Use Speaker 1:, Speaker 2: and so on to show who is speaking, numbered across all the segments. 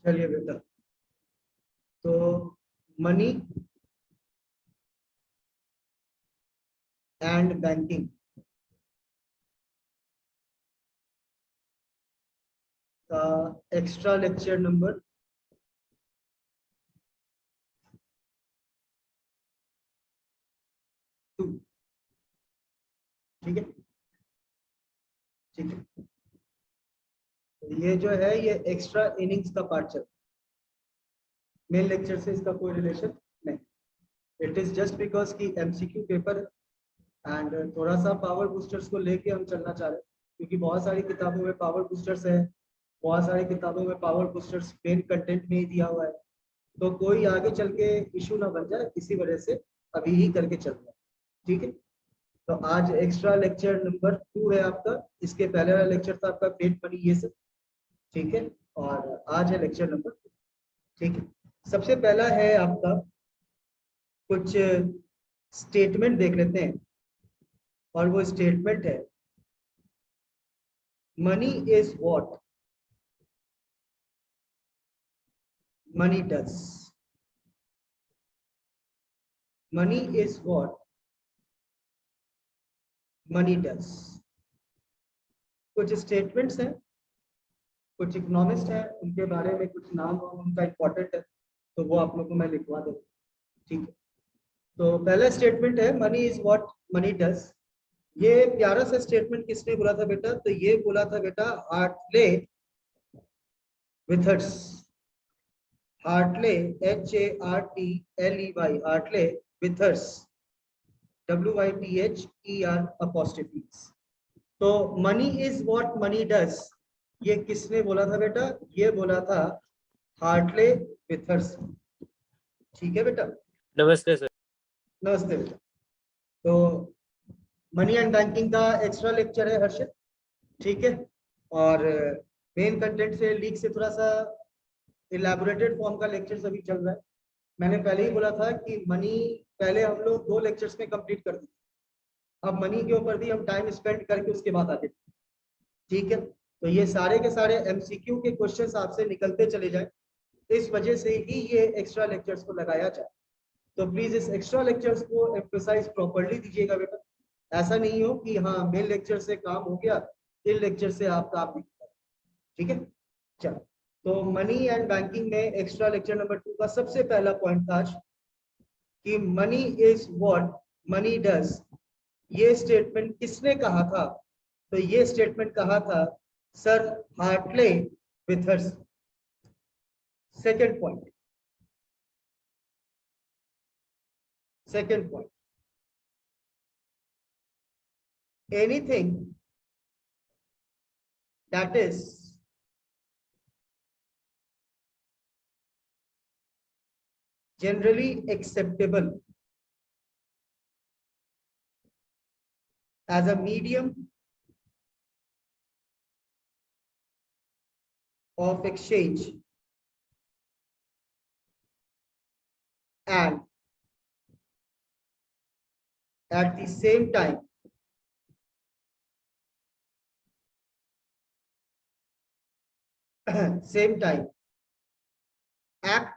Speaker 1: चलिए बेटा, तो मनी एंड बैंकिंग का एक्स्ट्रा लेक्चर नंबर 2। ठीक है, ठीक है। ये जो है ये एक्स्ट्रा इनिंग्स का पार्ट चल, मेन लेक्चर से इसका कोई रिलेशन नहीं। इट इज जस्ट बिकॉज की एमसीक्यू पेपर है एंड थोड़ा सा पावर बूस्टर्स को लेके हम चलना चाह रहे हैं, क्योंकि बहुत सारी किताबों में पावर बूस्टर्स है, बहुत सारी किताबों में पावर बूस्टर्स मेन कंटेंट में ही दिया हुआ है, तो कोई आगे चल के इशू ना बन जाए, इसी वजह से अभी ही करके चल रहा है। ठीक है, तो आज एक्स्ट्रा लेक्चर नंबर 2 है आपका। इसके पहले वाला लेक्चर था आपका पेट मनी ये सब। ठीक है, और आज है लेक्चर नंबर 2। ठीक है, सबसे पहला है आपका कुछ स्टेटमेंट देख लेते हैं, और वो स्टेटमेंट है money is what money does. Money is what money does. कुछ स्टेटमेंट्स हैं, कुछ इकोनॉमिस्ट हैं, उनके बारे में कुछ नाम उनका इंपॉर्टेंट है, तो वो आप लोग को मैं लिखवा दूँ। ठीक है, तो पहला स्टेटमेंट है money is what money does. ये प्यारा सा स्टेटमेंट किसने बोला था बेटा? तो ये बोला था बेटा Hartley विथर्स। Hartley HARTLEY, Hartley विथर्स, WYTHER'। तो money is what money does, ये किसने बोला था बेटा? ये बोला था हार्टले विथर्स। ठीक है बेटा,
Speaker 2: नमस्ते सर।
Speaker 1: नमस्ते बेटा। तो मनी एंड बैंकिंग का एक्स्ट्रा लेक्चर है हर्षित। ठीक है, और मेन कंटेंट से लीक से थोड़ा सा इलेबोरेटेड फॉर्म का लेक्चर अभी चल रहा है। मैंने पहले ही बोला था कि मनी पहले हम लोग 2 लेक्चर्स में कंप्लीट कर दें, अब मनी के ऊपर भी हम टाइम स्पेंड करके उसके बाद आगे। ठीक है, तो ये सारे के सारे एमसीक्यू के क्वेश्चंस आपसे निकलते चले जाए, इस वजह से ही ये एक्स्ट्रा लेक्चर्स को लगाया जाए। तो प्लीज इस एक्स्ट्रा लेक्चर्स को एम्फसाइज प्रॉपर्ली दीजिएगा बेटा। ऐसा नहीं हो कि हाँ मेन लेक्चर से काम हो गया, इन लेक्चर से आप काम नहीं कर। ठीक है, चलो। तो मनी एंड बैंकिंग में एक्स्ट्रा लेक्चर नंबर 2 का सबसे पहला पॉइंट था कि money is what money does. ये स्टेटमेंट किसने कहा था? तो ये स्टेटमेंट कहा था sir Hartley विथर्स। Second point, anything that is generally acceptable as a medium of exchange and at the same time act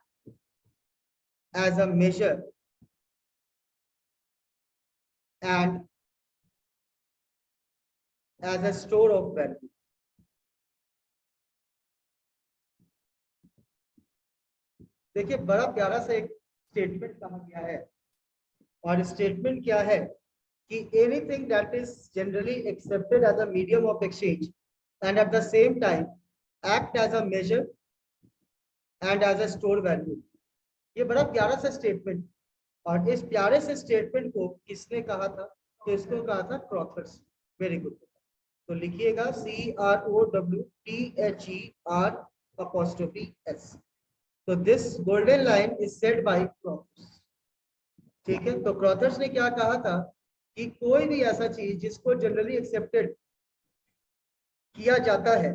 Speaker 1: as a measure and as a store of value। देखिए बड़ा प्यारा सा एक स्टेटमेंट कहा गया है, और स्टेटमेंट क्या है कि anything that is generally accepted as a medium of exchange and at the same time act as a measure and as a store value. ये बड़ा प्यारा सा स्टेटमेंट, और इस प्यारे से स्टेटमेंट को किसने कहा था? तो इसको कहा था क्रॉथर्स। वेरी गुड, तो लिखिएगा CROWTHER'। तो this golden line is said by Crowthers. ठीक है, तो क्रॉथर्स ने क्या कहा था कि कोई भी ऐसा चीज जिसको जनरली एक्सेप्टेड किया जाता है,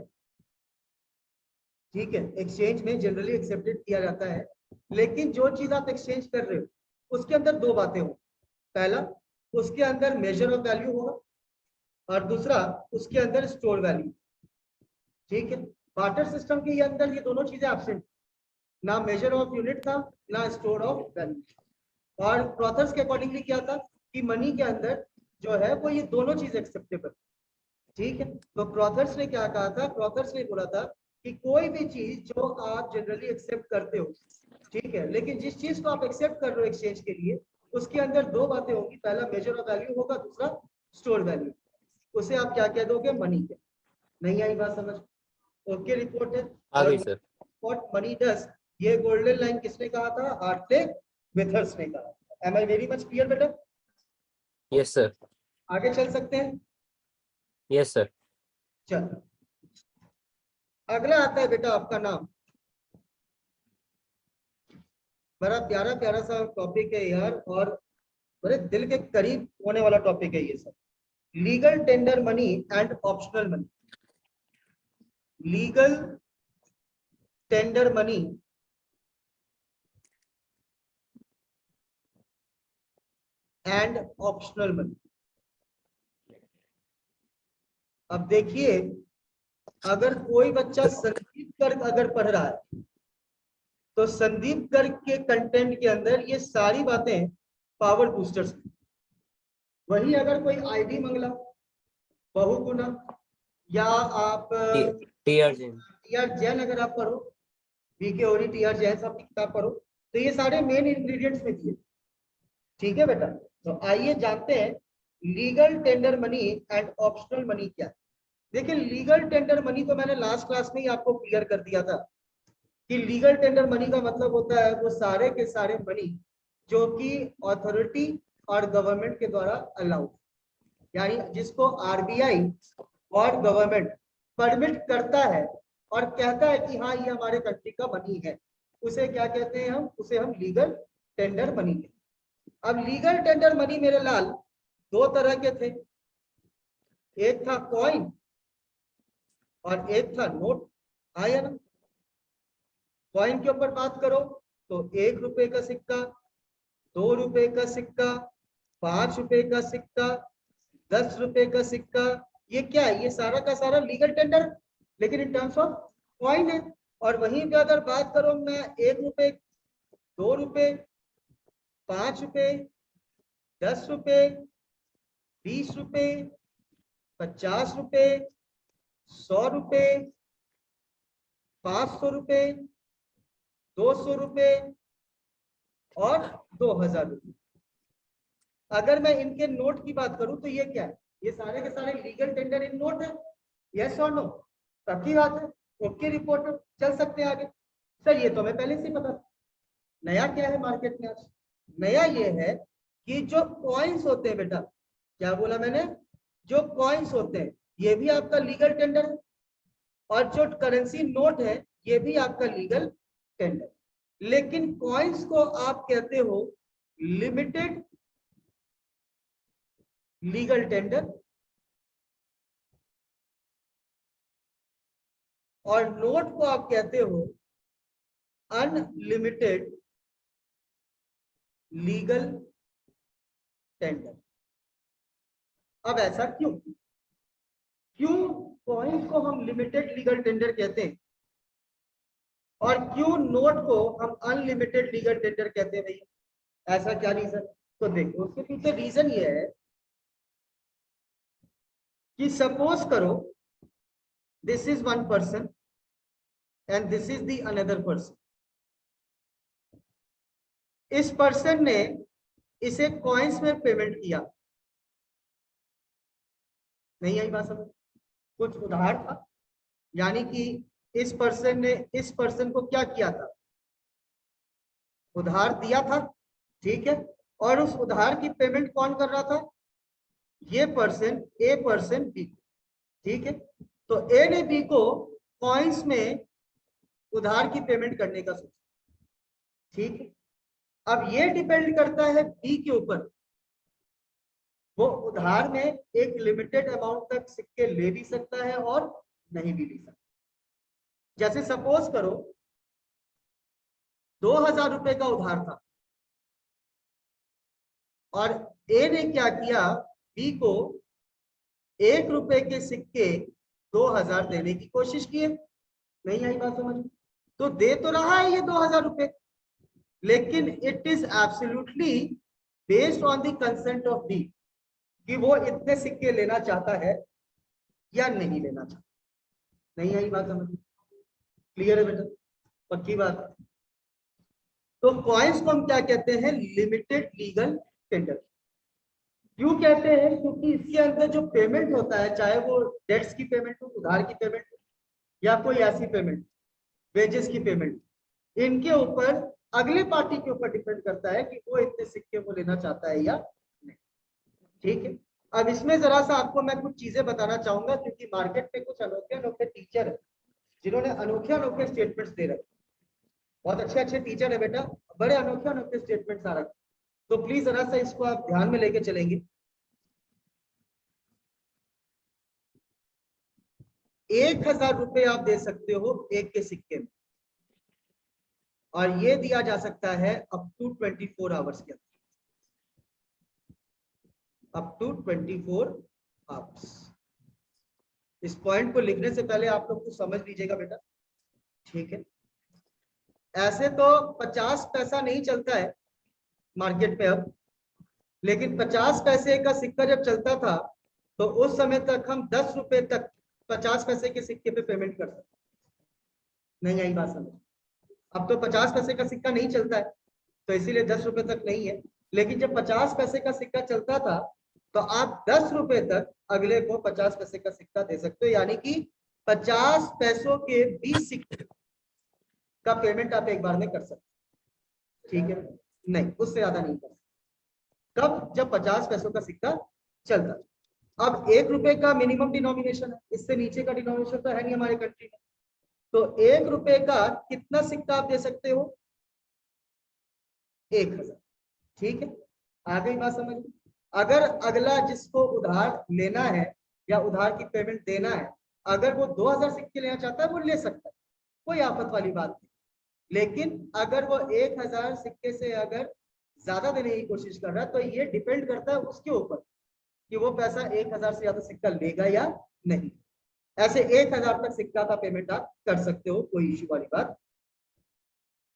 Speaker 1: ठीक है, एक्सचेंज में जनरली एक्सेप्टेड किया जाता है, लेकिन जो चीज आप एक्सचेंज कर रहे हो उसके अंदर 2 बातें हो। पहला, उसके अंदर मेजर ऑफ वैल्यू होगा, और दूसरा उसके अंदर स्टोर वैल्यू। ठीक है, बार्टर सिस्टम के अंदर ये दोनों चीजें एब्सेंट। ना मेजर ऑफ यूनिट था, ना स्टोर ऑफ वैल्यू। और क्रॉथर्स के अकॉर्डिंगली क्या था कि मनी के अंदर जो है वो ये दोनों चीज एक्सेप्टेबल, ठीक है। तो क्रॉथर्स ने क्या कहा था, क्रॉथर्स ने बोला था कि कोई भी चीज जो आप जनरली एक्सेप्ट करते हो, ठीक है, लेकिन जिस चीज को आप एक्सेप्ट कर रहे हो एक्सचेंज के लिए, उसके अंदर दो बातें होंगी, पहला मेजर ऑफ वैल्यू होगा, दूसरा स्टोर वैल्यू। उसे आप क्या कह दोगे, मनी के। नहीं आई बात समझ? ओके, रिपोर्ट है।
Speaker 2: आ
Speaker 1: और
Speaker 2: गई सर।
Speaker 1: व्हाट मनी डज, ये गोल्डन लाइन किसने कहा था, हार्टले विथर्स ने कहा। Am I very much clear बेटा?
Speaker 2: Yes sir.
Speaker 1: आगे चल सकते हैं?
Speaker 2: Yes sir.
Speaker 1: चलो, अगला आता है बेटा आपका नाम, बड़ा प्यारा प्यारा सा टॉपिक है यार, और बड़े दिल के करीब होने वाला टॉपिक है ये सब। Legal tender money and optional money. Legal tender money and optional money. अब देखिए, अगर कोई बच्चा संदीप गर्ग अगर पढ़ रहा है, तो संदीप गर्ग के कंटेंट के अंदर ये सारी बातें पावर बूस्टर्स। वही अगर कोई आईडी मंगला, बहुगुणा, या आप
Speaker 2: टीआर जैन,
Speaker 1: टीआर जैन अगर आप पढ़ो, बीके ओरी टीआर जैन साहब की किताब पढ़ो, तो ये सारे मेन इंग्रेडिएंट्स में दिए, ठीक है बेटा। तो आइए जानते हैं legal tender money and optional money क्या है। देखिए, लीगल टेंडर मनी तो मैंने लास्ट क्लास में ही आपको क्लियर कर दिया था कि लीगल टेंडर मनी का मतलब होता है वो सारे के सारे मनी जो कि अथॉरिटी और गवर्नमेंट के द्वारा अलाउड, यानी जिसको आरबीआई और गवर्नमेंट परमिट करता है और कहता है कि हाँ ये हमारे कंट्री का मनी है, उसे क्या कहते हैं हम, उसे हम लीगल टेंडर मनी कहते हैं। अब लीगल टेंडर मनी मेरे लाल दो तरह के थे, एक था कॉइन और एक था नोट। आया ना? कॉइन के ऊपर बात करो तो 1 रुपए का सिक्का, 2 रुपए का सिक्का, 5 रुपए का सिक्का, 10 रुपए का सिक्का, ये क्या है, ये सारा का सारा लीगल टेंडर, लेकिन इन टर्म्स ऑफ कॉइन है। और वहीं पे अगर बात करो मैं 1 रुपए, 2 रुपए, 5 रुपए, 10 रुपए, 20 रुपए, 50 रुपए, 100 रुपए, 500 रुपए, 200 रुपए और 2000 रुपए, अगर मैं इनके नोट की बात करूं तो ये क्या है, ये सारे के सारे लीगल टेंडर इन नोट है। यस और नो? सबकी बात है। ओके रिपोर्टर, चल सकते हैं आगे। सर ये तो हमें पहले से पता था। नया क्या है मार्केट में आज? नया ये है कि जो कॉइन्स होते हैं बेटा, क्या बोला मैंने, जो कॉइन्स होते हैं ये भी आपका लीगल टेंडर है, और जो करेंसी नोट है ये भी आपका लीगल टेंडर। लेकिन कॉइन्स को आप कहते हो लिमिटेड लीगल टेंडर, और नोट को आप कहते हो अनलिमिटेड लीगल टेंडर। अब ऐसा क्यों, क्यों कॉइन्स को हम लिमिटेड लीगल टेंडर कहते हैं और क्यों नोट को हम अनलिमिटेड लीगल टेंडर कहते हैं भैया? ऐसा क्या रीजन? तो देखो, उसके पीछे रीजन ये है कि सपोज करो this is one person and this is the another person. इस पर्सन ने इसे कॉइन्स में पेमेंट किया, नहीं आई बात समझ? कुछ उधार था, यानी कि इस पर्सन ने इस पर्सन को क्या किया था, उधार दिया था, ठीक है। और उस उधार की पेमेंट कौन कर रहा था, ये पर्सन, ए पर्सन बी, ठीक है। तो ए ने बी को कॉइन्स में उधार की पेमेंट करने का सोचा, ठीक है। अब ये डिपेंड करता है बी के ऊपर, वो उधार में एक लिमिटेड अमाउंट तक सिक्के ले भी सकता है और नहीं भी ले सकता। जैसे सपोज करो 2000 रुपए का उधार था और ए ने क्या किया, बी को 1 रुपए के सिक्के 2000 देने की कोशिश किए, नहीं आई बात समझ? तो दे तो रहा है ये 2000 रुपए, लेकिन it is absolutely based on the consent of D कि वो इतने सिक्के लेना चाहता है या नहीं लेना चाहता। नहीं आई बात समझ? क्लियर है बेटा? पक्की बात है। तो कॉइन्स को हम क्या कहते हैं? Limited legal tender. क्यों कहते हैं? क्योंकि इसके अंदर जो पेमेंट होता है, चाहे वो डेट्स की पेमेंट हो, उधार की पेमेंट हो, या कोई ऐसी पेमेंट, वेजेस की पेमेंट, इनके ऊपर अगले पार्टी के ऊपर डिपेंड करता है कि वो इतने सिक्के को लेना चाहता है या नहीं। ठीक है। अब इसमें जरा सा आपको मैं कुछ चीजें बताना चाहूंगा, क्योंकि मार्केट में कुछ अनोखे अनोखे टीचर है जिन्होंने अनोखे अनोखे स्टेटमेंट्स दे रखे। बहुत अच्छे अच्छे टीचर है बेटा, बड़े अनोखे अनोखे स्टेटमेंट्स आ रखे। तो प्लीज जरा सा इसको आप ध्यान में लेके चलेंगे। 1000 रुपए आप दे सकते हो एक के सिक्के में, और ये दिया जा सकता है अप टू 24 आवर्स के अंदर, अप टू 24 आवर्स। इस पॉइंट को लिखने से पहले आप लोग कुछ समझ लीजिएगा बेटा, ठीक है? ऐसे तो 50 पैसा नहीं चलता है मार्केट में अब, लेकिन 50 पैसे का सिक्का जब चलता था तो उस समय तक हम 10 रुपए तक 50 पैसे के सिक्के पे पेमेंट कर सकते। नहीं आई बात समझ? अब तो 50 पैसे का सिक्का नहीं चलता है, तो इसीलिए 10 रुपए तक नहीं है। लेकिन जब 50 पैसे का सिक्का चलता था तो आप 10 रुपए तक अगले को 50 पैसे का सिक्का दे सकते हो, यानी कि 50 पैसों के 20 सिक्के का पेमेंट आप एक बार में कर सकते। ठीक है? नहीं, उससे ज्यादा नहीं कर सकते। कब? जब 50 पैसों का सिक्का चलता। अब 1 रुपए का मिनिमम डिनोमिनेशन है, इससे नीचे का डिनोमिनेशन तो है नहीं हमारे कंट्री में। तो 1 रुपए का कितना सिक्का आप दे सकते हो? 1000। ठीक है? आ गई बात समझ में? अगर अगला जिसको उधार लेना है या उधार की पेमेंट देना है, अगर वो 2000 सिक्के लेना चाहता है, वो ले सकता है, कोई आफत वाली बात नहीं। लेकिन अगर वो 1000 सिक्के से अगर ज्यादा देने की कोशिश कर रहा है, तो ये डिपेंड करता है उसके ऊपर कि वो पैसा 1000 से ज्यादा सिक्का लेगा या नहीं। ऐसे 1000 तक सिक्का का पेमेंट आप कर सकते हो, कोई इश्यू वाली बात।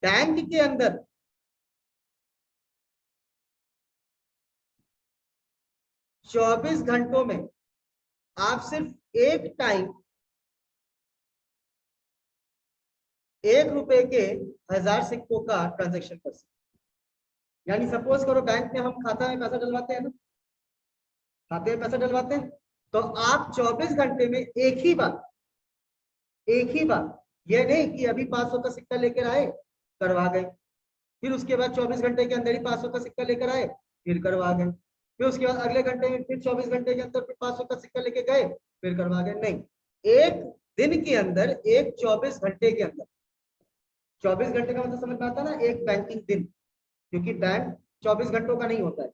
Speaker 1: बैंक के अंदर 24 घंटों में आप सिर्फ एक टाइम 1 रुपए के 1000 सिक्कों का ट्रांजैक्शन कर सकते। यानी सपोज करो बैंक में हम खाता में पैसा डलवाते हैं ना, खाते में पैसा डलवाते हैं, तो आप 24 घंटे में एक ही बार, ये नहीं कि अभी 500 का सिक्का लेकर आए करवा गए, फिर उसके बाद 24 घंटे के अंदर ही 500 का सिक्का लेकर आए फिर करवा गए, फिर उसके बाद अगले घंटे में फिर 24 घंटे के अंदर फिर 500 का सिक्का लेके गए फिर करवा गए। नहीं, एक दिन के अंदर, एक 24 घंटे के अंदर, 24 घंटे का मतलब समझ में आता है ना, एक बैंकिंग दिन, क्योंकि बैंक 24 घंटों का नहीं होता है।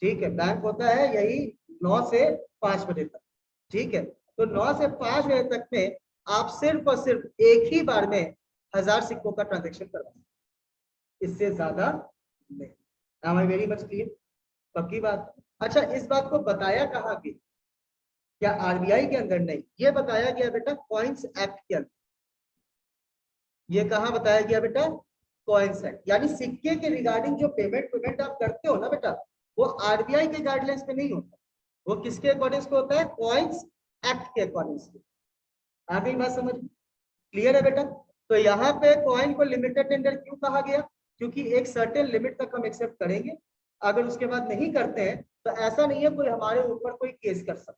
Speaker 1: ठीक है? बैंक होता है यही 9 से 5 बजे तक। ठीक है? तो 9 से 5 बजे तक में आप सिर्फ और सिर्फ एक ही बार में 1000 सिक्कों का ट्रांजेक्शन करवा, इससे ज्यादा नहीं। Am I very much clear? पक्की बात? अच्छा, इस बात को बताया कहाँ गया? क्या आरबीआई के अंदर? नहीं, ये बताया गया बेटा कॉइन्स एक्ट के अंदर। ये कहाँ बताया गया बेटा? Coins act. यानी सिक्के के रिगार्डिंग जो पेमेंट आप करते हो ना बेटा, वो आरबीआई के गाइडलाइंस में नहीं होता, वो किसके अकॉर्डिंग को होता है? कॉइन्स एक्ट के अकॉर्डिंग। आ गई बात समझ? क्लियर है बेटा? तो यहाँ पे कॉइन को लिमिटेड टेंडर क्यों कहा गया? क्योंकि एक सर्टेन लिमिट तक हम एक्सेप्ट करेंगे, अगर उसके बाद नहीं करते हैं तो ऐसा नहीं है कोई हमारे ऊपर कोई केस कर सकता।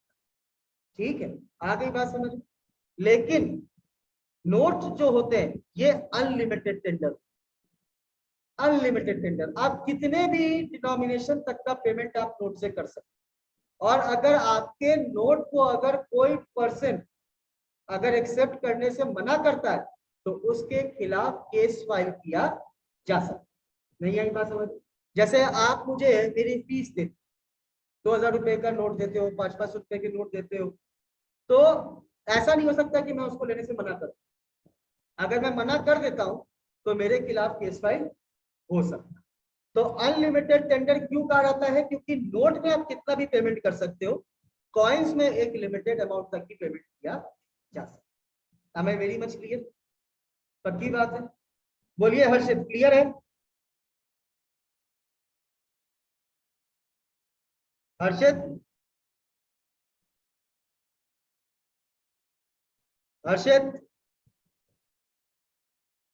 Speaker 1: ठीक है? आ गई बात समझ? लेकिन नोट जो होते हैं ये अनलिमिटेड टेंडर, आप कितने भी डिनोमिनेशन तक का पेमेंट आप नोट से कर सकते। और अगर आपके नोट को अगर कोई पर्सन अगर एक्सेप्ट करने से मना करता है तो उसके खिलाफ केस फाइल किया जा सकता। नहीं आई बात समझ? जैसे आप मुझे मेरी फीस देते, 2000 रुपए का नोट देते हो, 500 रुपए के नोट देते हो, तो ऐसा नहीं हो सकता कि मैं उसको लेने से मना करूं। अगर मैं मना कर देता हूं तो मेरे खिलाफ केस फाइल हो सकता है। तो अनलिमिटेड टेंडर क्यों कहा जाता है? क्योंकि नोट में आप कितना भी पेमेंट कर सकते हो, कॉइन्स में एक लिमिटेड अमाउंट तक की पेमेंट किया जा सकता है। Am I very much clear? पक्की बात है, बोलिए हर्षित, क्लियर है? हर्षित, हर्षित,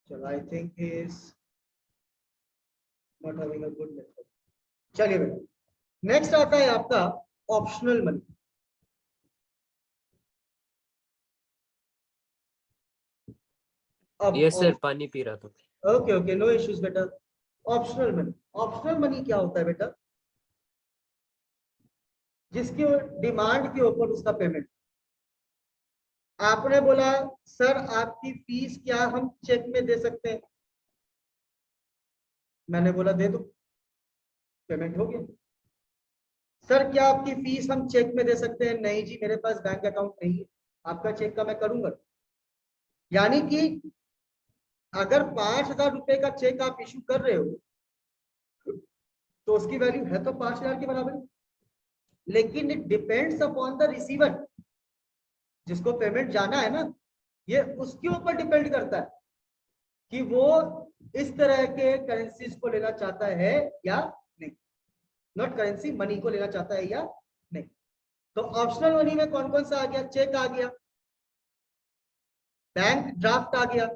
Speaker 1: चलो I think he is not having a good network. चलिए बेटा, नेक्स्ट आता है आपका ऑप्शनल मनी। अब
Speaker 2: यस सर, पानी पी रहा था।
Speaker 1: ओके ओके, नो इश्यूज बेटा। ऑप्शनल मनी, ऑप्शनल मनी क्या होता है बेटा? जिसकी डिमांड के ऊपर उसका पेमेंट। आपने बोला सर आपकी फीस क्या हम चेक में दे सकते हैं? मैंने बोला दे दो, पेमेंट हो गया। सर क्या आपकी फीस हम चेक में दे सकते हैं? नहीं जी, मेरे पास बैंक अकाउंट नहीं है, आपका चेक का मैं करूंगा। यानी कि अगर 5,000 रुपए का चेक आप इशू कर रहे हो तो उसकी वैल्यू है तो 5,000 के बराबर, लेकिन it depends upon the receiver, जिसको पेमेंट जाना है ना, ये उसके ऊपर डिपेंड करता है कि वो इस तरह के करेंसीज को लेना चाहता है या नहीं, नॉट करेंसी, मनी को लेना चाहता है या नहीं। तो ऑप्शनल मनी में कौन कौन सा आ गया? चेक आ गया, बैंक ड्राफ्ट आ गया,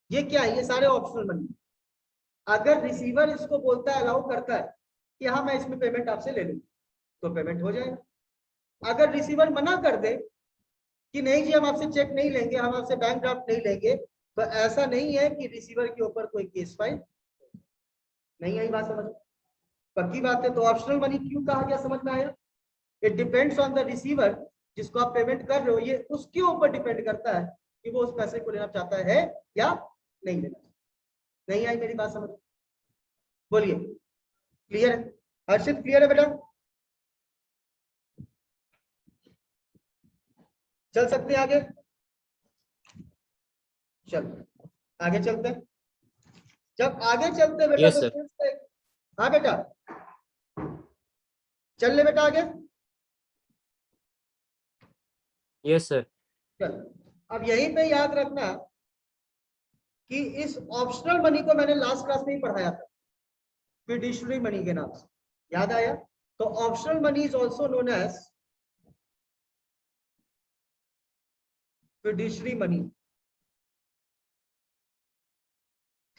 Speaker 1: ये क्या है? ये सारे ऑप्शनल मनी। अगर रिसीवर इसको बोलता है, अलाउ करता है कि हाँ मैं इसमें पेमेंट आपसे ले लूँ, तो पेमेंट हो जाएगा। अगर रिसीवर मना कर दे कि नहीं जी हम आपसे चेक नहीं लेंगे, हम आपसे बैंक ड्राफ्ट नहीं लेंगे, तो ऐसा नहीं है कि रिसीवर के ऊपर कोई केस फाइल नहीं आई। बात समझ, पक्की बात है। तो ऑप्शनल मनी क्यों कहा गया, समझ में आया? It depends on the receiver, जिसको आप पेमेंट कर रहे हो, ये उसके ऊपर डिपेंड करता है कि वो उस पैसे को लेना चाहता है या नहीं लेना। नहीं आई मेरी बात समझ? बोलिए, क्लियर है? हर्षित क्लियर है बेटा? चल सकते हैं आगे? चल आगे चलते हैं। जब आगे चलते बेटा
Speaker 2: Yes,
Speaker 1: तो
Speaker 2: sir.
Speaker 1: हाँ बेटा, चल ले बेटा आगे।
Speaker 2: Yes sir.
Speaker 1: चल, अब यहीं पे याद रखना कि इस ऑप्शनल मनी को मैंने लास्ट क्लास में ही पढ़ाया था, फिड्यूशियरी मनी के नाम से, याद आया? तो optional money is also known as fiduciary money,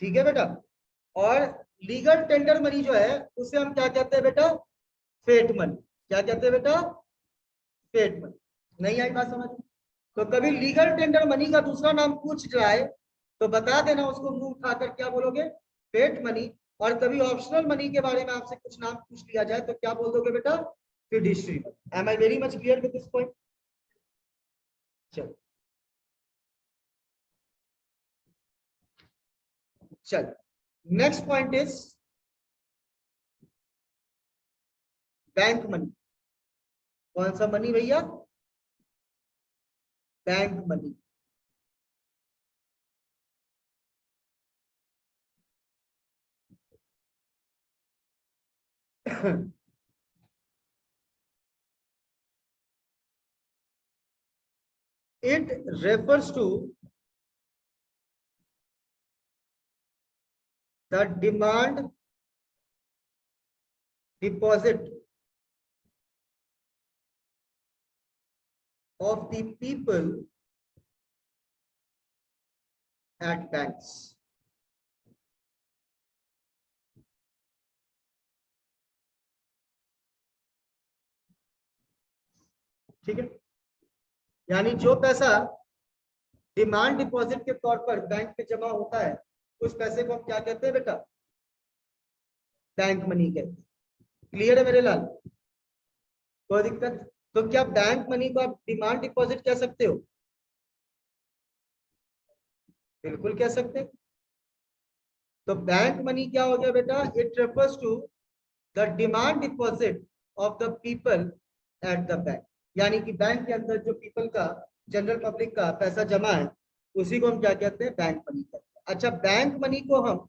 Speaker 1: ठीक है बेटा? और लीगल टेंडर मनी जो है उसे हम क्या कहते हैं बेटा? Fiat money. क्या कहते हैं बेटा? Fiat money. नहीं आई बात समझ? तो कभी लीगल टेंडर मनी का दूसरा नाम पूछ जाए तो बता देना उसको, मुंह उठाकर क्या बोलोगे? Fiat money. और कभी ऑप्शनल मनी के बारे में आपसे कुछ नाम पूछ लिया जाए तो क्या बोल दोगे बेटा? Fiduciary money. Am I very much clear with this point? चलो चल, next point is bank money. कौन सा मनी भैया? Bank money. it refers to the demand deposit of the people at banks. ठीक है, यानी जो पैसा डिमांड डिपॉजिट के तौर पर बैंक में जमा होता है उस पैसे को हम क्या कहते हैं बेटा? बैंक मनी कहते हैं। क्लियर है मेरे लाल? कोई दिक्कत? तो क्या बैंक मनी को आप डिमांड डिपॉजिट कह सकते हो? बिल्कुल कह सकते हैं। तो बैंक मनी क्या हो गया बेटा? It refers to the demand deposit of the people at the bank, यानी कि बैंक के अंदर जो पीपल का, जनरल पब्लिक का पैसा जमा है उसी को हम क्या कहते हैं? बैंक मनी कहते हैं। अच्छा, बैंक मनी को हम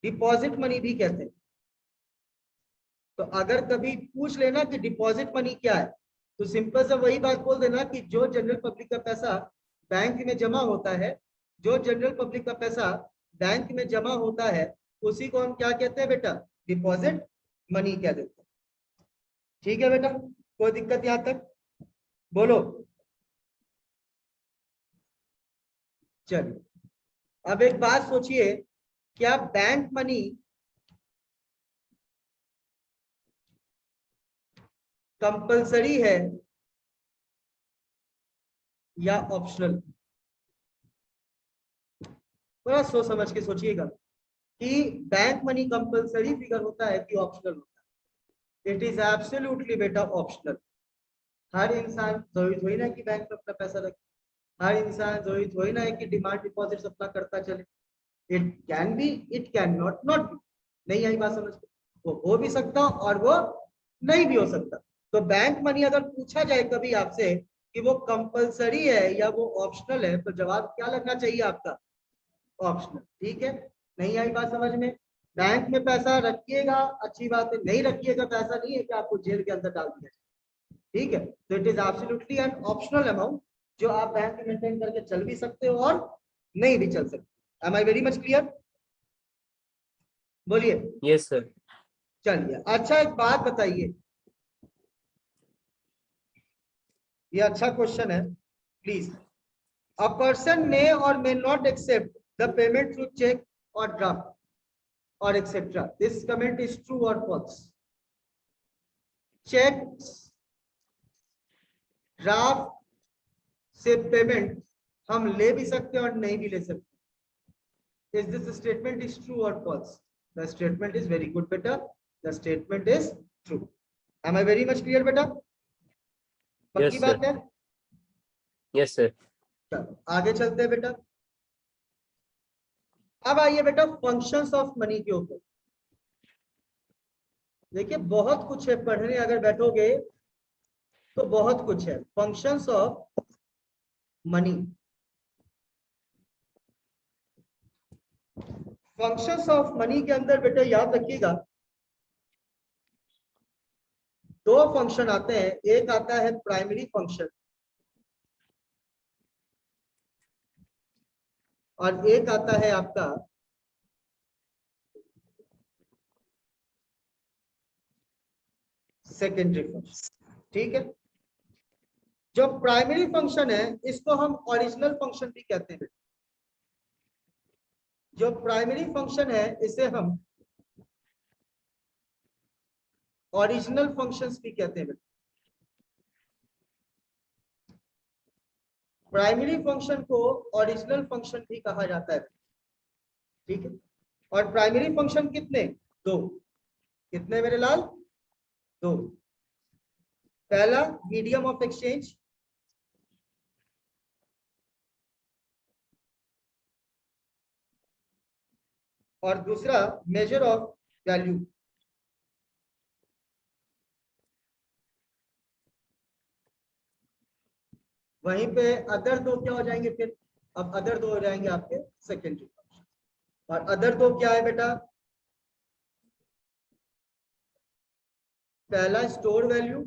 Speaker 1: डिपॉजिट मनी भी कहते हैं। तो अगर कभी पूछ लेना कि डिपॉजिट मनी क्या है तो सिंपल से वही बात बोल देना कि जो जनरल पब्लिक का पैसा बैंक में जमा होता है जो जनरल पब्लिक का पैसा बैंक में जमा होता है उसी को हम क्या कहते हैं बेटा, डिपॉजिट मनी कह देते हैं। ठीक है बेटा, कोई दिक्कत यहां तक? बोलो। चलिए अब एक बात सोचिए, क्या बैंक मनी कंपलसरी है या ऑप्शनल? थोड़ा सोच समझ के सोचिएगा कि बैंक मनी कंपलसरी फिगर होता है कि ऑप्शनल होता है। इट इज एब्सोल्युटली बेटा ऑप्शनल। हर इंसान जरूरी थोड़ी ना कि बैंक में अपना पैसा रखे, हर इंसान जरूरी थोड़ी ना है कि डिमांड डिपॉजिट अपना करता चले। It can be, it can not not be. नहीं आई बात समझ? वो हो भी सकता और वो नहीं भी हो सकता। तो बैंक मनी अगर पूछा जाए कभी आपसे कि वो कंपलसरी है या वो ऑप्शनल है, तो जवाब क्या लगना चाहिए आपका? ऑप्शनल। ठीक है, नहीं आई बात समझ में? बैंक में पैसा रखिएगा अच्छी बात है, नहीं रखिएगा तो ऐसा नहीं है कि आपको जेल के अंदर डाल दिया जाए। ठीक है, तो it is absolutely an optional amount जो आप बैंक में मेंटेन करके चल भी सकते हो और नहीं भी चल सकते। Am I very much clear? बोलिए।
Speaker 2: Yes sir.
Speaker 1: चलिए अच्छा एक बात बताइए, ये अच्छा क्वेश्चन है please. A person may or may not accept the payment through cheque or draft or etcetera, this comment is true और फॉल्स? चेक ड्राफ्ट से पेमेंट हम ले भी सकते हैं और नहीं भी ले सकते। Is this statement is true और false? The statement is very good बेटा, the statement is true. Am I very much clear बेटा? पक्की
Speaker 2: यस
Speaker 1: बात
Speaker 2: सर।
Speaker 1: है?
Speaker 2: Yes sir.
Speaker 1: चलो आगे चलते हैं बेटा। अब आइए बेटा फंक्शंस ऑफ मनी के ऊपर। देखिए बहुत कुछ है, पढ़ने अगर बैठोगे तो बहुत कुछ है। Functions of money, functions of money के अंदर बेटा याद रखिएगा दो फंक्शन आते हैं। एक आता है प्राइमरी फंक्शन और एक आता है आपका सेकेंडरी फंक्शन। ठीक है, जो प्राइमरी फंक्शन है इसको हम ओरिजिनल फंक्शन भी कहते हैं। जो प्राइमरी फंक्शन है इसे हम ओरिजिनल फंक्शंस भी कहते हैं। प्राइमरी फंक्शन को ओरिजिनल फंक्शन भी कहा जाता है। ठीक है, और प्राइमरी फंक्शन कितने? दो। कितने मेरे लाल? दो। पहला मीडियम ऑफ एक्सचेंज, और दूसरा मेजर ऑफ वैल्यू। वहीं पे अदर दो क्या हो जाएंगे फिर? अब अदर दो हो जाएंगे आपके सेकेंडरी फंक्शन। और अदर दो क्या है बेटा? पहला स्टोर वैल्यू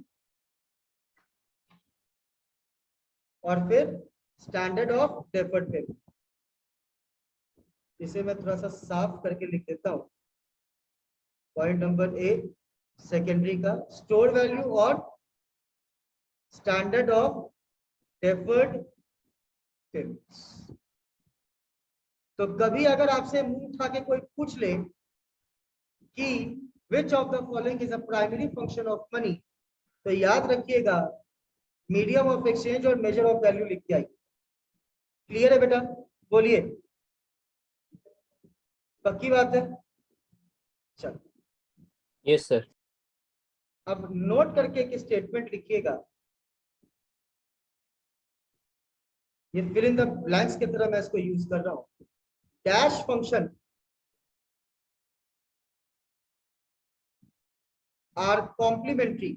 Speaker 1: और फिर स्टैंडर्ड ऑफ डेफर्ड पेमेंट। इसे मैं थोड़ा सा साफ करके लिख देता हूं। पॉइंट नंबर ए सेकेंडरी का स्टोर वैल्यू और स्टैंडर्ड ऑफ डेफर्ड पेमेंट्स। तो कभी अगर आपसे मुंह उठा के कोई पूछ ले कि which of the following is a primary function of money, तो याद रखिएगा मीडियम ऑफ एक्सचेंज और मेजर ऑफ वैल्यू लिख के आइए। क्लियर है बेटा? बोलिए, पक्की बात है? चलो
Speaker 2: यस सर।
Speaker 1: अब नोट करके एक स्टेटमेंट लिखिएगा, ये फिल इन द ब्लैंक्स की तरह मैं इसको यूज कर रहा हूं। Dash function are complementary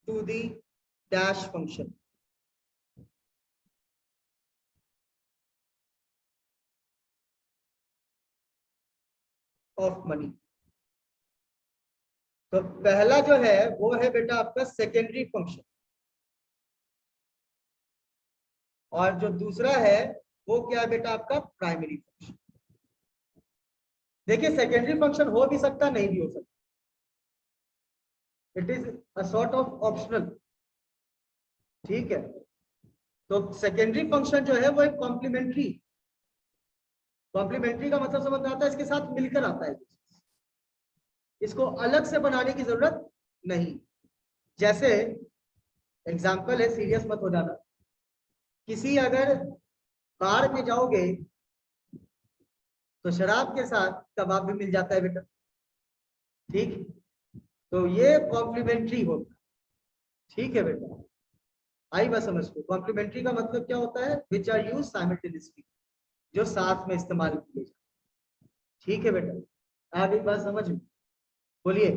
Speaker 1: to the dash function. Of money. तो पहला जो है वो है बेटा आपका सेकेंडरी फंक्शन। और जो दूसरा है वो क्या है बेटा आपका प्राइमरी फंक्शन। देखिए सेकेंडरी फंक्शन हो भी सकता नहीं भी हो सकता, it is a sort of optional, ठीक है। तो सेकेंडरी फंक्शन जो है वो एक कॉम्प्लीमेंट्री, कॉम्प्लीमेंट्री का मतलब समझ में आता है, इसके साथ मिलकर आता है, इसको अलग से बनाने की जरूरत नहीं। जैसे एग्जाम्पल है, सीरियस मत हो जाना, किसी अगर बार में जाओगे तो शराब के साथ कबाब भी मिल जाता है बेटा, ठीक। तो ये कॉम्प्लीमेंट्री होता है, ठीक है बेटा। आई बात समझ को, कॉम्प्लीमेंट्री का मतलब क्या होता है, विच आर यूज साइमल्टेनियसली, जो साथ में इस्तेमाल किए जाए, ठीक है बेटा। आ गई बात समझ में, बोलिए।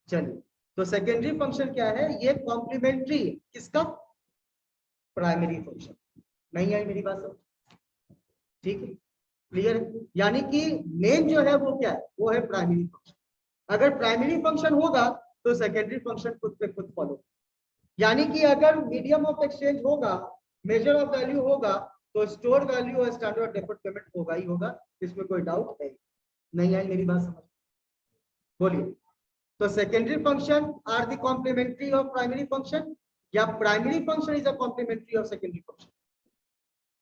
Speaker 1: चलिए, तो सेकेंडरी फंक्शन क्या है, ये कॉम्प्लीमेंट्री किसका, प्राइमरी फंक्शन। नहीं आई मेरी बात समझ, ठीक है, क्लियर है। यानी कि मेन जो है वो क्या है, वो है प्राइमरी फंक्शन। अगर प्राइमरी फंक्शन होगा तो सेकेंडरी फंक्शन खुद पे खुद फॉलो, यानी कि अगर मीडियम ऑफ एक्सचेंज होगा, मेजर ऑफ वैल्यू होगा, तो स्टोर वैल्यू और स्टैंडर्ड डेफर्ड पेमेंट होगा ही होगा, इसमें कोई डाउट है नहीं। आई मेरी बात समझ, बोलिए। तो secondary function are the complementary of primary function, या primary function is a complementary of secondary function.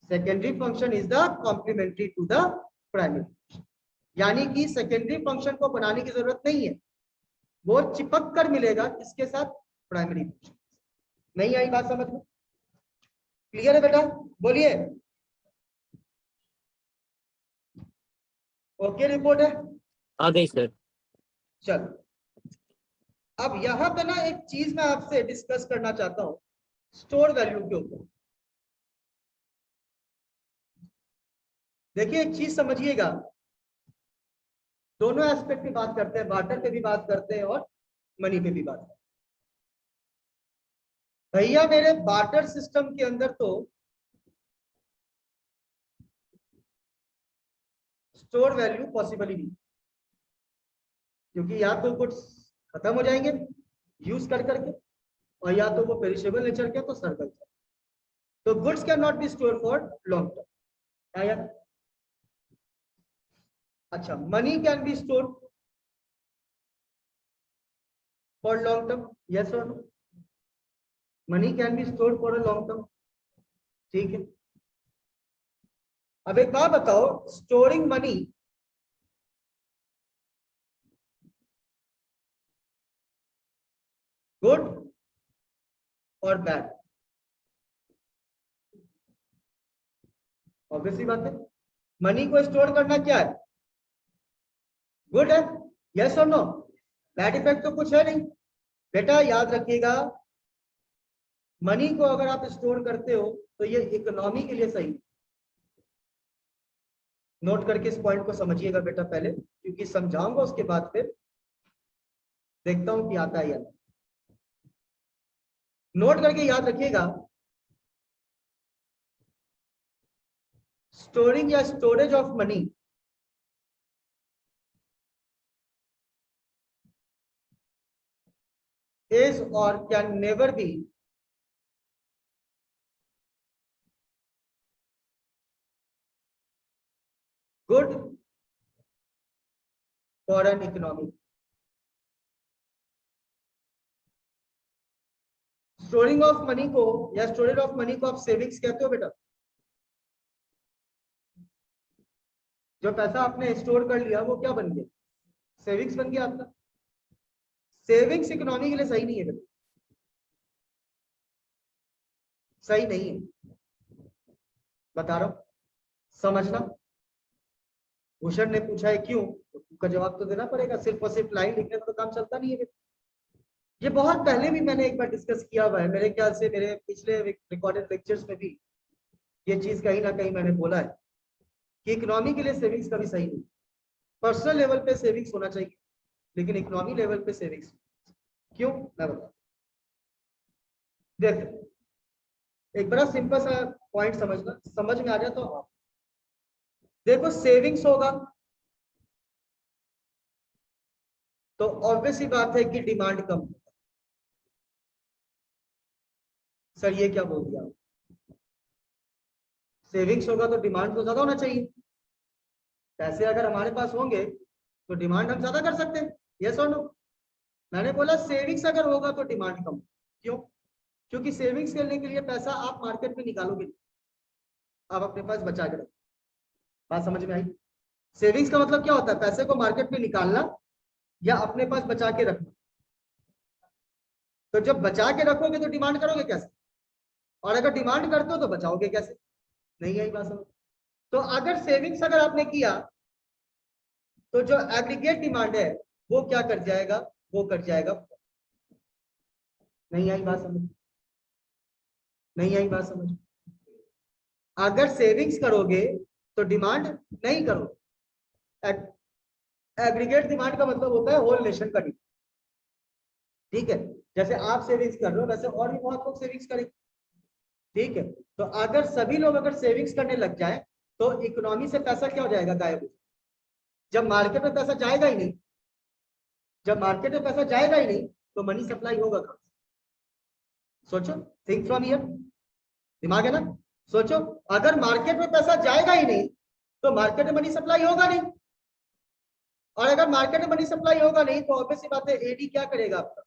Speaker 1: Secondary function is the complementary to the primary function, यानी कि सेकेंडरी फंक्शन को बनाने की जरूरत नहीं है, वो चिपक कर मिलेगा किसके साथ, प्राइमरी फंक्शन। नहीं आई बात समझ में, क्लियर है बेटा, बोलिए। ओके रिपोर्ट है,
Speaker 2: आ गई सर।
Speaker 1: चलो अब यहां पे ना एक चीज मैं आपसे डिस्कस करना चाहता हूं, स्टोर वैल्यू के ऊपर। देखिए एक चीज समझिएगा, दोनों एस्पेक्ट पे बात करते हैं, बार्टर पे भी बात करते हैं और मनी पे भी बात करते हैं। भैया मेरे बार्टर सिस्टम के अंदर तो स्टोर वैल्यू पॉसिबल ही नहीं, क्योंकि या तो गुड्स खत्म हो जाएंगे यूज कर करके, और या तो वो पेरिशेबल नेचर के, तो सर्कल। तो goods can not be store for long term, या अच्छा money can be store for long term, yes और no, money can be store for a long term, ठीक है। अब एक बात बताओ, स्टोरिंग मनी गुड और बैड, ऑब्वियसली बात है। मनी को स्टोर करना क्या है, गुड है, यस और नो, बैड इफेक्ट तो कुछ है नहीं। बेटा याद रखिएगा, मनी को अगर आप स्टोर करते हो तो ये इकोनॉमी के लिए सही, नोट करके इस पॉइंट को समझिएगा बेटा पहले, क्योंकि समझाऊंगा उसके बाद फिर देखता हूं कि आता है या नहीं। नोट करके याद रखिएगा, स्टोरिंग या storage of money is or can never be good for an economy. Storing of money को या स्टोरेज ऑफ मनी को आप सेविंग्स कहते हो बेटा, जो पैसा आपने स्टोर कर लिया वो क्या बन गया, सेविंग्स बन गया आपका। सेविंग्स इकोनॉमी के लिए सही नहीं है बेटा, सही नहीं है, बता रहा हूं, समझना। भूषण ने पूछा है क्यों, तो उसका जवाब तो देना पड़ेगा, सिर्फ और सिर्फ लाइन लिखने से तो काम चलता नहीं है बेटा। ये बहुत पहले भी मैंने एक बार डिस्कस किया हुआ है, मेरे ख्याल से मेरे पिछले रिकॉर्डेड लेक्चर्स में भी ये चीज कहीं ना कहीं मैंने बोला है कि इकोनॉमी के लिए सेविंग्स कभी सही नहीं। पर्सनल लेवल पे सेविंग्स होना चाहिए, लेकिन इकोनॉमी लेवल पे सेविंग्स क्यों, मैं बता। देखो एक बड़ा सिंपल सा पॉइंट समझना, समझ में आ जाए तो आप देखो, सेविंग्स होगा तो ऑब्वियस ही बात है कि डिमांड कम होगा। सर ये क्या बोल दिया, सेविंग्स होगा तो डिमांड तो ज्यादा होना चाहिए। पैसे अगर हमारे पास होंगे तो डिमांड हम ज्यादा कर सकते हैं, यस और नो। मैंने बोला सेविंग्स अगर होगा तो डिमांड कम। क्यों? क्योंकि सेविंग्स करने के लिए पैसा आप मार्केट में निकालोगे, आप अपने पास बचा के रखो। बात समझ में आई? सेविंग्स का मतलब क्या होता है? पैसे को मार्केट में निकालना या अपने पास बचा के रखना। तो जब बचा के रखोगे तो डिमांड करोगे कैसे, और अगर डिमांड करते हो तो बचाओगे कैसे? नहीं आई बात समझ? तो अगर सेविंग्स अगर आपने किया तो जो एग्रीगेट डिमांड है वो क्या कर जाएगा, वो कर जाएगा। नहीं आई बात समझ? नहीं आई बात समझ? अगर सेविंग्स करोगे तो डिमांड नहीं करोगे। एग्रीगेट डिमांड का मतलब होता है होल नेशन का डिमांड। ठीक है, जैसे आप सेविंग्स कर रहे हो वैसे और भी बहुत लोग सेविंग्स करेंगे। ठीक है, तो अगर सभी लोग अगर सेविंग्स करने लग जाए तो इकोनॉमी से पैसा क्या हो जाएगा, गायब। जब मार्केट में पैसा जाएगा ही नहीं, जब मार्केट में पैसा जाएगा ही नहीं तो मनी सप्लाई होगा कहां से? सोचो, थिंक फ्रॉम हियर। दिमाग है ना? सोचो, अगर मार्केट में पैसा जाएगा ही नहीं तो मार्केट में मनी सप्लाई होगा नहीं, और अगर मार्केट में मनी सप्लाई होगा नहीं तो ऑब्वियस सी बात है एडी क्या करेगा आपका?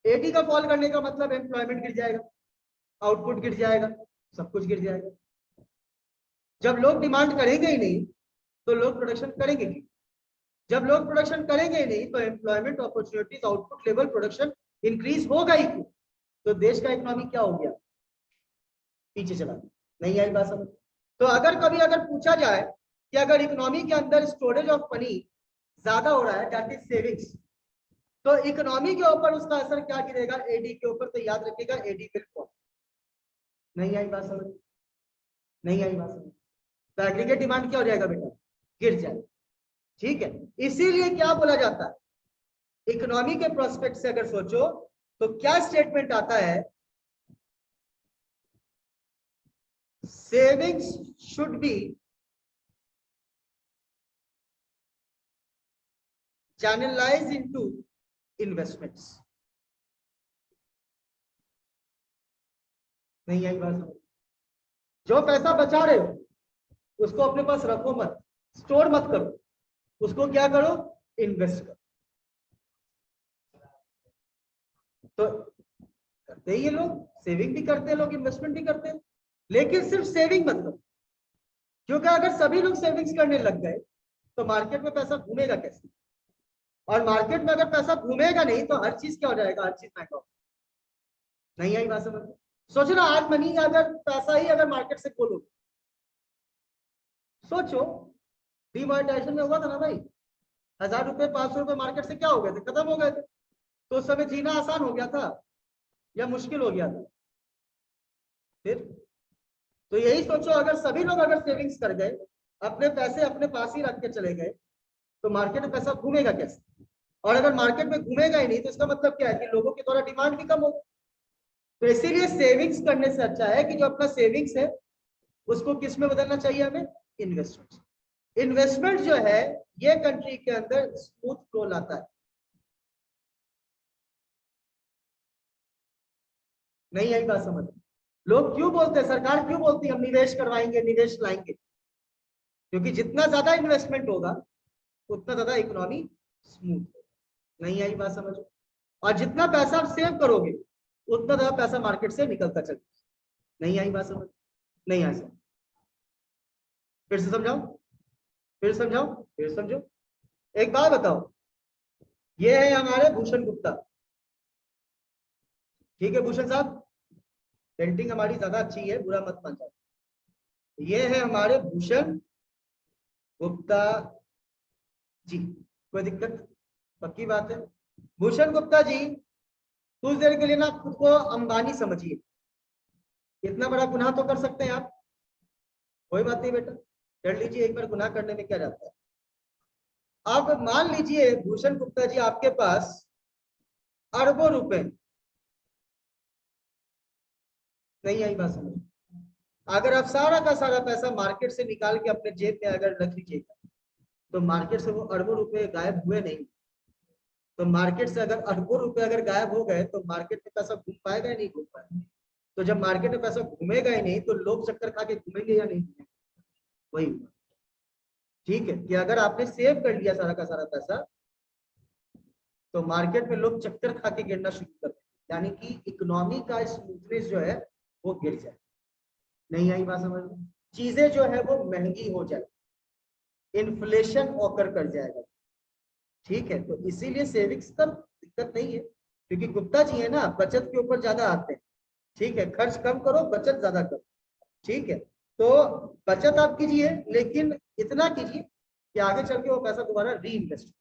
Speaker 1: एडी का फॉल करने का मतलब एम्प्लॉयमेंट गिर जाएगा, आउटपुट गिर जाएगा, सब कुछ गिर जाएगा। जब लोग डिमांड करेंगे ही नहीं तो लोग प्रोडक्शन करेंगे नहीं। जब लोग प्रोडक्शन करेंगे ही नहीं तो employment opportunities, output level, production increase होगा ही क्यों? तो देश का इकोनॉमी क्या हो गया, पीछे चला। नहीं आई बात समझ? तो अगर कभी अगर पूछा जाए कि अगर इकोनॉमी के अंदर स्टोरेज ऑफ मनी ज्यादा हो रहा है, दैट इज सेविंग्स, तो इकोनॉमी के ऊपर उसका असर क्या गिरेगा, एडी के ऊपर। तो याद रखिएगा एडी विल फॉल। नहीं आई बात समझ? नहीं आई बात समझ? तो एग्रीगेट डिमांड क्या हो जाएगा बेटा, गिर जाएगा। ठीक है, इसीलिए क्या बोला जाता है, इकोनॉमी के प्रोस्पेक्ट से अगर सोचो तो क्या स्टेटमेंट आता है, savings should be channelise into investments. नहीं आई बात समझ? जो पैसा बचा रहे हो उसको अपने पास रखो मत, स्टोर मत करो, उसको क्या करो, इन्वेस्ट करो। तो करते ही ये लोग, सेविंग भी करते हैं लोग, इन्वेस्टमेंट भी करते हैं, लेकिन सिर्फ सेविंग मत करो। क्योंकि अगर सभी लोग सेविंग्स करने लग गए तो मार्केट में पैसा घूमेगा कैसे, और मार्केट में अगर पैसा घूमेगा नहीं तो हर चीज क्या हो जाएगा, हर चीज महंगा हो। नहीं आई बात समझ? सोचो ना, आज मनी अगर पैसा ही अगर मार्केट से खोलो, सोचो डिमोनेटाइजेशन में हुआ था ना भाई, 1000 रुपए 500 रुपए मार्केट से क्या हो गए थे, खत्म हो गए थे। तो उस समय जीना आसान हो गया था या मुश्किल हो गया था? फिर तो यही सोचो, अगर सभी लोग अगर सेविंग्स कर गए, अपने पैसे अपने पास ही रख के चले गए, तो मार्केट में पैसा घूमेगा कैसे? और अगर मार्केट में घूमेगा ही नहीं तो इसका मतलब क्या है कि लोगों के द्वारा डिमांड भी कम होगी। तो इसीलिए सेविंग्स करने से अच्छा है कि जो अपना सेविंग्स है उसको किस में बदलना चाहिए हमें, इन्वेस्टमेंट। इन्वेस्टमेंट जो है ये कंट्री के अंदर स्मूथ फ्लो लाता है। नहीं आई बात समझ? लोग क्यों बोलते हैं, सरकार क्यों बोलती है हम निवेश करवाएंगे, निवेश लाएंगे? क्योंकि जितना ज्यादा इन्वेस्टमेंट होगा उतना ज्यादा इकोनॉमी स्मूथ होगा। नहीं आई बात समझ? और जितना पैसा आप सेव करोगे उतना ज्यादा पैसा मार्केट से निकलता चलेगा। नहीं आई बात समझ? नहीं आई समझ? फिर से समझाओ, फिर समझाओ, फिर समझो। एक बात बताओ, ये है हमारे भूषण गुप्ता। ठीक है भूषण साहब, पेंटिंग हमारी ज्यादा अच्छी है, बुरा मत मान जाओ। ये है हमारे भूषण गुप्ता जी, कोई दिक्कत? पक्की बात है। भूषण गुप्ता जी कुछ देर के लिए ना खुद को अंबानी समझिए, इतना बड़ा गुनाह तो कर सकते हैं आप। कोई बात नहीं बेटा, कर लीजिए, एक बार गुनाह करने में क्या जाता है। आप मान लीजिए भूषण गुप्ता जी आपके पास अरबों रुपए, नहीं आई बात समझ? अगर आप सारा का सारा पैसा मार्केट से निकाल के अपने जेब में अगर रख लीजिएगा तो मार्केट से वो अरबों रुपए गायब हुए नहीं। तो मार्केट से अगर अरबों रुपए अगर गायब हो गए तो मार्केट में पैसा घूम पाएगा या नहीं घूम पाएगा? तो जब मार्केट में पैसा घूमेगा ही नहीं तो लोग चक्कर खा के घूमेंगे या नहीं घूमेंगे? वही हुआ। ठीक है कि अगर आपने सेव कर लिया सारा का सारा पैसा तो मार्केट में लोग चक्कर खा के गिरना शुरू कर देंगे, यानी कि इकोनॉमी का स्मूथनेस जो है वो गिर जाए। नहीं आई बात समझ में? चीजें जो है वो महंगी हो जाए, इन्फ्लेशन ऑकर कर जाएगा। ठीक है, तो इसीलिए सेविंग्स का दिक्कत नहीं है, क्योंकि गुप्ता जी है ना, बचत के ऊपर ज्यादा आते हैं। ठीक है, खर्च कम करो, बचत ज्यादा करो। ठीक है, तो बचत आप कीजिए, लेकिन इतना कीजिए कि आगे चल के वो पैसा दोबारा री इन्वेस्ट हो,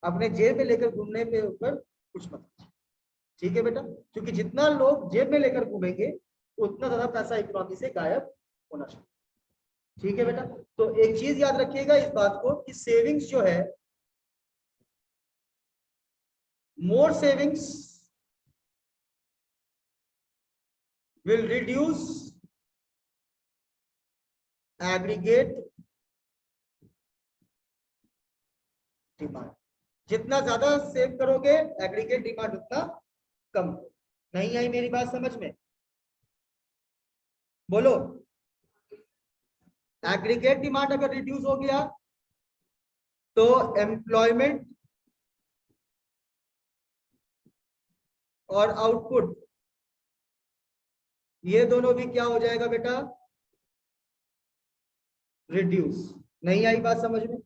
Speaker 1: अपने जेब में लेकर घूमने के ऊपर कुछ मत कीजिए। ठीक है बेटा, क्योंकि जितना लोग जेब में लेकर घूमेंगे उतना ज्यादा पैसा इकोनॉमी से गायब होना चाहिए। ठीक है बेटा, तो एक चीज याद रखिएगा इस बात को कि सेविंग्स जो है, more savings will reduce aggregate demand. जितना ज्यादा सेव करोगे एग्रीगेट डिमांड उतना कम। नहीं आई मेरी बात समझ में? बोलो। एग्रीगेट डिमांड अगर रिड्यूस हो गया तो एम्प्लॉयमेंट और आउटपुट ये दोनों भी क्या हो जाएगा बेटा? रिड्यूस। नहीं आई बात समझ में?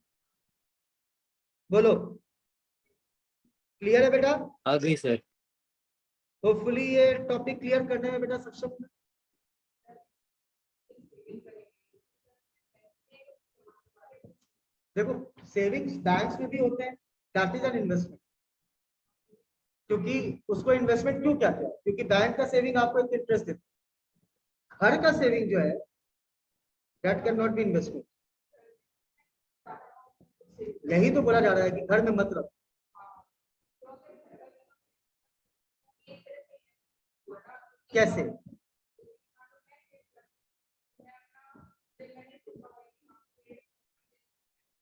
Speaker 1: बोलो। क्लियर है बेटा?
Speaker 2: Agree sir.
Speaker 1: होपफुली ये टॉपिक क्लियर करने में बेटा सक्षम है। देखो, सेविंग्स बैंक्स में भी होते हैं, दैट इज एन इन्वेस्टमेंट। क्योंकि उसको इन्वेस्टमेंट क्यों कहते हैं? क्योंकि बैंक का सेविंग आपको एक इंटरेस्ट देता है। घर का सेविंग जो है that can not B investment. यही तो बोला जा रहा है कि घर में मत रखो। कैसे?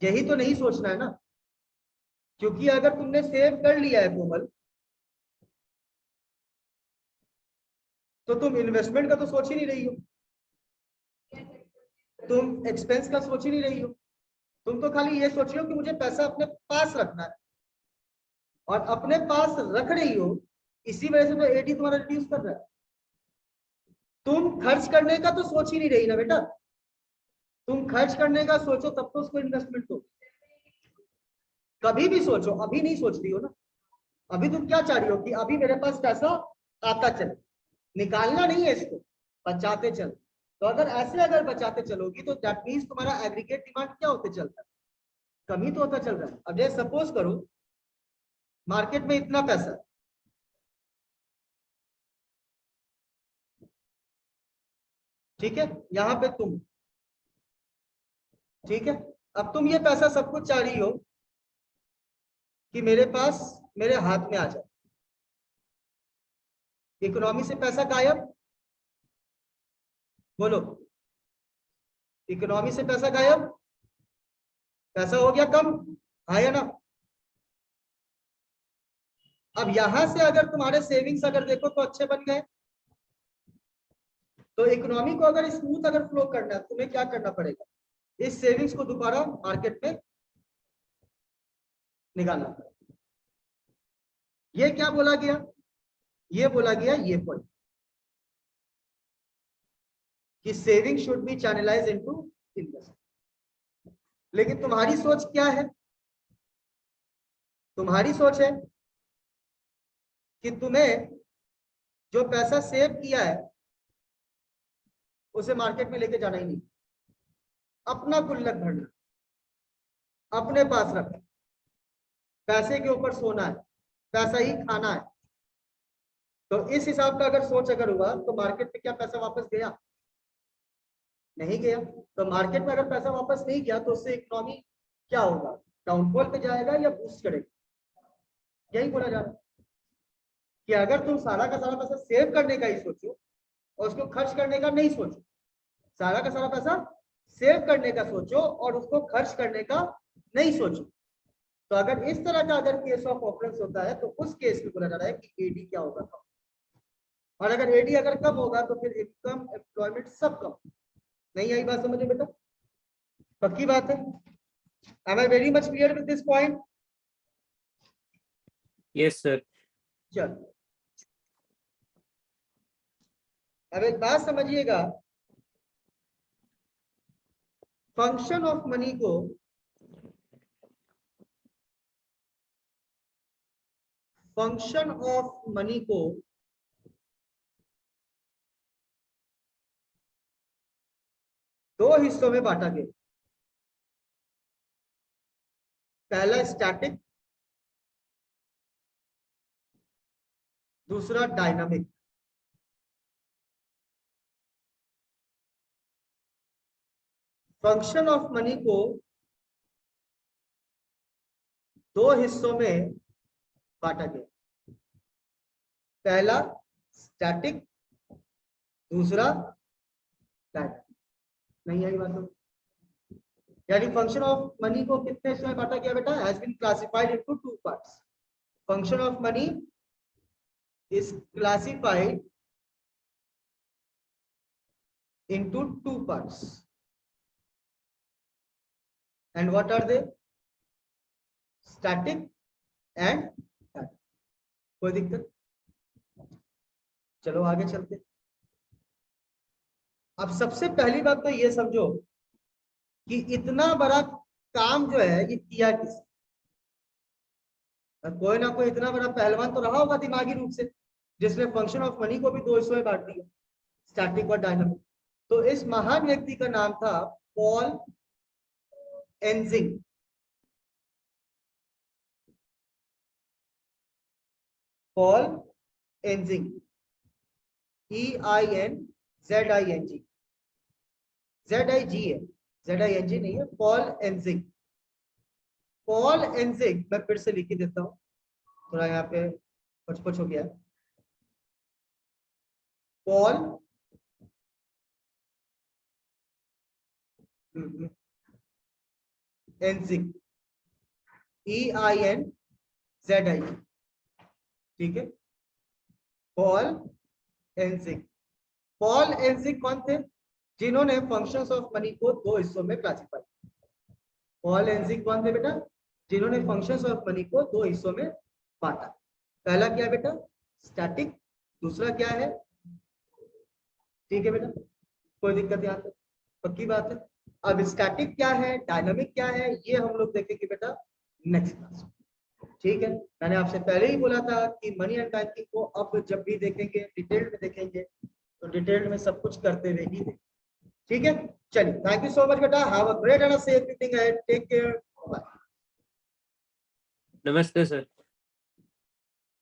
Speaker 1: यही तो नहीं सोचना है ना, क्योंकि अगर तुमने सेव कर लिया है कोमल, तो तुम इन्वेस्टमेंट का तो सोच ही नहीं रही हो, तुम एक्सपेंस का सोच ही नहीं रही हो, तुम तो खाली ये सोच रही हो कि मुझे पैसा अपने पास रखना है, और अपने पास रख रही हो, इसी वजह से तो एडी तुम्हारा रिड्यूस कर रहा है। तुम खर्च करने का तो सोच ही नहीं रही ना बेटा। तुम खर्च करने का सोचो तब तो उसको इन्वेस्टमेंट दो। कभी भी सोचो, अभी नहीं सोच रही हो ना। अभी तुम क्या चाह रही हो कि अभी मेरे पास पैसा आता चले, निकालना नहीं है इसको, बचाते चल। तो अगर ऐसे अगर बचाते चलोगी तो दैट मींस तुम्हारा एग्रीगेट डिमांड क्या होते चलता है? कमी तो होता चल रहा है। अब जैसे सपोज करो मार्केट में इतना पैसा, ठीक है, यहां पे तुम, ठीक है, अब तुम ये पैसा सब कुछ चाह रही हो कि मेरे पास, मेरे हाथ में आ जाए। इकोनॉमी से पैसा गायब। बोलो, इकोनॉमी से पैसा गायब, पैसा हो गया कम, आया ना? अब यहां से अगर तुम्हारे सेविंग्स अगर देखो तो अच्छे बन गए। तो इकोनॉमी को अगर स्मूथ अगर फ्लो करना है, तुम्हें क्या करना पड़ेगा? इस सेविंग्स को दोबारा मार्केट में निकालना पड़ेगा। ये क्या बोला गया? ये बोला गया ये पॉइंट कि saving should be channelise into investment. लेकिन तुम्हारी सोच क्या है? तुम्हारी सोच है कि तुम्हें जो पैसा सेव किया है उसे मार्केट में लेके जाना ही नहीं, अपना गुल्लक भरना, अपने पास रखना, पैसे के ऊपर सोना है, पैसा ही खाना है। तो इस हिसाब का अगर सोच अगर हुआ तो मार्केट में क्या पैसा वापस गया? नहीं गया। तो मार्केट में अगर पैसा वापस नहीं गया तो उससे इकोनॉमी क्या होगा? डाउनफॉल पे जाएगा या बूस्ट करेगा? यही बोला जा रहा है कि अगर तुम सारा का सारा पैसा सेव करने का ही सोचो और उसको खर्च करने का नहीं सोचो, सारा का सारा पैसा सेव करने का सोचो और उसको खर्च करने का नहीं सोचो, तो अगर इस तरह का अगर केस ऑफ ऑफरेंस होता है तो उस केस में बोला जा रहा है कि एडी क्या होगा? और अगर एडी अगर कम होगा तो फिर इनकम एम्प्लॉयमेंट सब कम। नहीं आई बात समझ में बेटा? पक्की बात है? Am I very much clear with this point?
Speaker 2: Yes sir.
Speaker 1: चलो अब एक बात समझिएगा, फंक्शन ऑफ मनी को दो हिस्सों में बांटा गया। पहला स्टैटिक, दूसरा डायनामिक। फंक्शन ऑफ मनी को दो हिस्सों में बांटा गया। पहला स्टैटिक, दूसरा डायनामिक। नहीं आई बात? यानी फंक्शन ऑफ मनी को कितने हिस्सों में बांटा गया बेटा? Has been classified into two parts. Function of money is classified into two parts, and what are they? Static and dynamic. कोई दिक्कत? चलो आगे चलते। अब सबसे पहली बात तो ये समझो कि इतना बड़ा काम जो है ये किया किस? कोई ना कोई इतना बड़ा पहलवान तो रहा होगा दिमागी रूप से, जिसने फंक्शन ऑफ मनी को भी दो हिस्सों में बांट दिया, स्टैटिक और डायनामिक। तो इस महान व्यक्ति का नाम था पॉल एनजिंग। पॉल एनजिंग, EINZING, ZIG है, ZING नहीं है, पॉल एनजिंग। पॉल एनजिंग, मैं फिर से लिख के देता हूं, थोड़ा यहाँ पे पचपच हो गया। पॉल एनजिंग, EINZIG, ठीक है। पॉल एनजिंग। पॉल एनजिंग कौन थे? जिन्होंने फंक्शंस ऑफ मनी को दो हिस्सों में क्लासिफाई। पॉल एनजिंग कौन थे बेटा? जिन्होंने फंक्शंस ऑफ मनी को दो हिस्सों में बांटा। पहला क्या है बेटा? स्टैटिक, दूसरा क्या है? ठीक है बेटा, कोई दिक्कत यहाँ पे? पक्की बात है? अब स्टैटिक क्या है, डायनामिक क्या है, ये हम लोग देखेंगे बेटा नेक्स्ट क्लास में। ठीक है, मैंने आपसे पहले ही बोला था कि मनी एंड बैंकिंग को अब जब भी देखेंगे डिटेल्ड में देखेंगे, तो डिटेल्ड में सब कुछ करते हुए ही देखेंगे। ठीक है, चलिए, थैंक यू सो मच बेटा, have a great and a safe evening ahead, take care, bye.
Speaker 2: नमस्ते सर।